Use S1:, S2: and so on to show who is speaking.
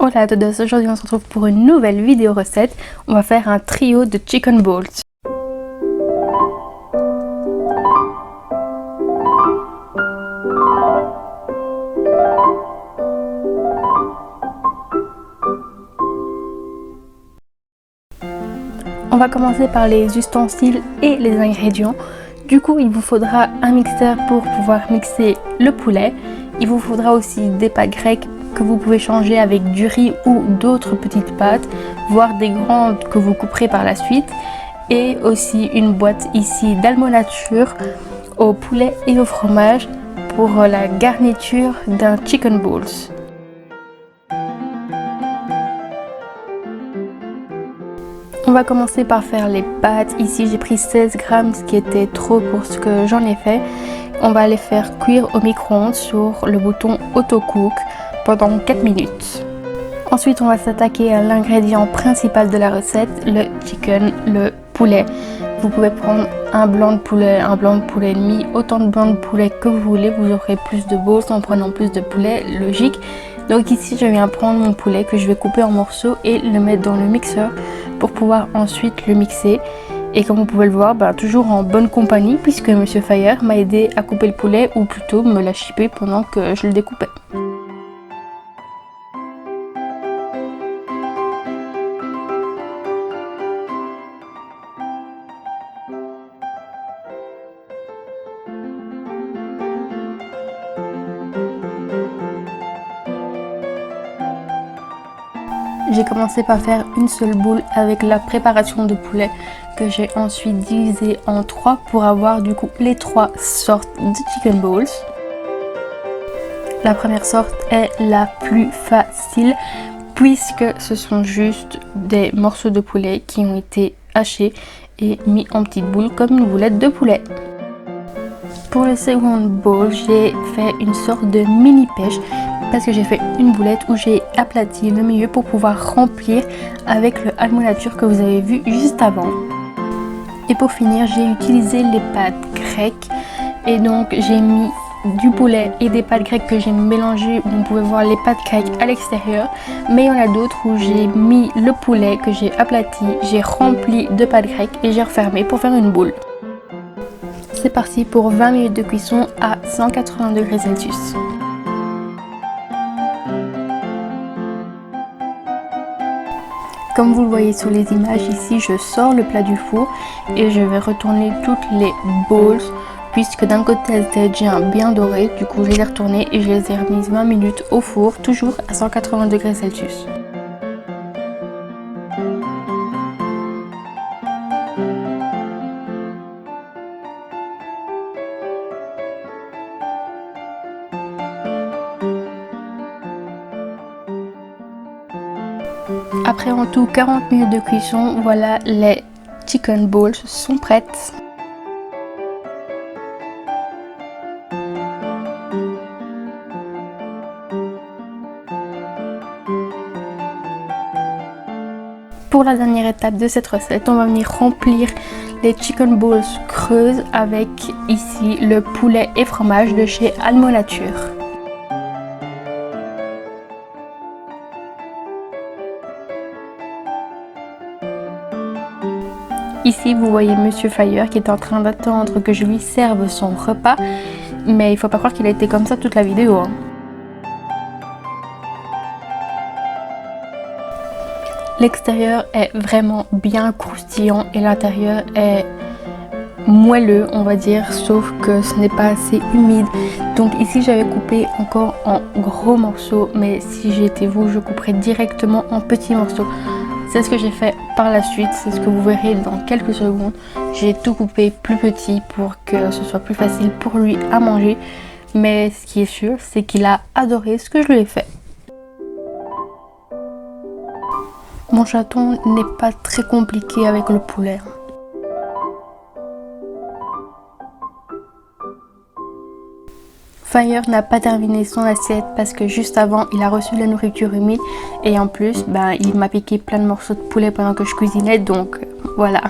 S1: Hola a todos, aujourd'hui on se retrouve pour une nouvelle vidéo recette. On va faire un trio de chicken balls. On va commencer par les ustensiles et les ingrédients. Du coup, il vous faudra un mixeur pour pouvoir mixer le poulet. Il vous faudra aussi des pâtes grecques que vous pouvez changer avec du riz ou d'autres petites pâtes, voire des grandes que vous couperez par la suite. Et aussi une boîte ici d'almonature au poulet et au fromage pour la garniture d'un chicken balls. On va commencer par faire les pâtes. Ici j'ai pris 16 grammes, ce qui était trop pour ce que j'en ai fait. On va les faire cuire au micro-ondes sur le bouton auto cook pendant 4 minutes. Ensuite on va s'attaquer à l'ingrédient principal de la recette, le chicken, le poulet. Vous pouvez prendre un blanc de poulet et demi, autant de blanc de poulet que vous voulez. Vous aurez plus de balls en prenant plus de poulet, logique. Donc ici je viens prendre mon poulet que je vais couper en morceaux et le mettre dans le mixeur pour pouvoir ensuite le mixer. Et comme vous pouvez le voir, toujours en bonne compagnie puisque Monsieur Fire m'a aidé à couper le poulet, ou plutôt me l'a chippé pendant que je le découpais. J'ai commencé par faire une seule boule avec la préparation de poulet que j'ai ensuite divisé en 3 pour avoir du coup les 3 sortes de chicken balls. La première sorte est la plus facile puisque ce sont juste des morceaux de poulet qui ont été hachés et mis en petites boules comme une boulette de poulet. Pour le second bowl, j'ai fait une sorte de mini pêche parce que j'ai fait une boulette où j'ai aplati le milieu pour pouvoir remplir avec le almonature que vous avez vu juste avant. Et pour finir, j'ai utilisé les pâtes grecques et donc j'ai mis du poulet et des pâtes grecques que j'ai mélangées. Vous pouvez voir les pâtes grecques à l'extérieur, mais il y en a d'autres où j'ai mis le poulet que j'ai aplati, j'ai rempli de pâtes grecques et j'ai refermé pour faire une boule. C'est parti pour 20 minutes de cuisson à 180 degrés Celsius. Comme vous le voyez sur les images ici, je sors le plat du four et je vais retourner toutes les balls puisque d'un côté elles étaient déjà bien dorées. Du coup je les ai retournées et je les ai remises 20 minutes au four, toujours à 180 degrés Celsius. Après en tout 40 minutes de cuisson, voilà, les chicken balls sont prêtes. Pour la dernière étape de cette recette, on va venir remplir les chicken balls creuses avec ici le poulet et fromage de chez Almonature. Ici vous voyez Monsieur Fire qui est en train d'attendre que je lui serve son repas, mais il faut pas croire qu'il a été comme ça toute la vidéo, hein. L'extérieur est vraiment bien croustillant et l'intérieur est moelleux, on va dire, sauf que ce n'est pas assez humide. Donc ici j'avais coupé encore en gros morceaux, mais si j'étais vous, je couperais directement en petits morceaux. C'est ce que j'ai fait par la suite, c'est ce que vous verrez dans quelques secondes. J'ai tout coupé plus petit pour que ce soit plus facile pour lui à manger. Mais ce qui est sûr, c'est qu'il a adoré ce que je lui ai fait. Mon chaton n'est pas très compliqué avec le poulet. Fire n'a pas terminé son assiette parce que juste avant il a reçu de la nourriture humide et en plus il m'a piqué plein de morceaux de poulet pendant que je cuisinais, donc voilà.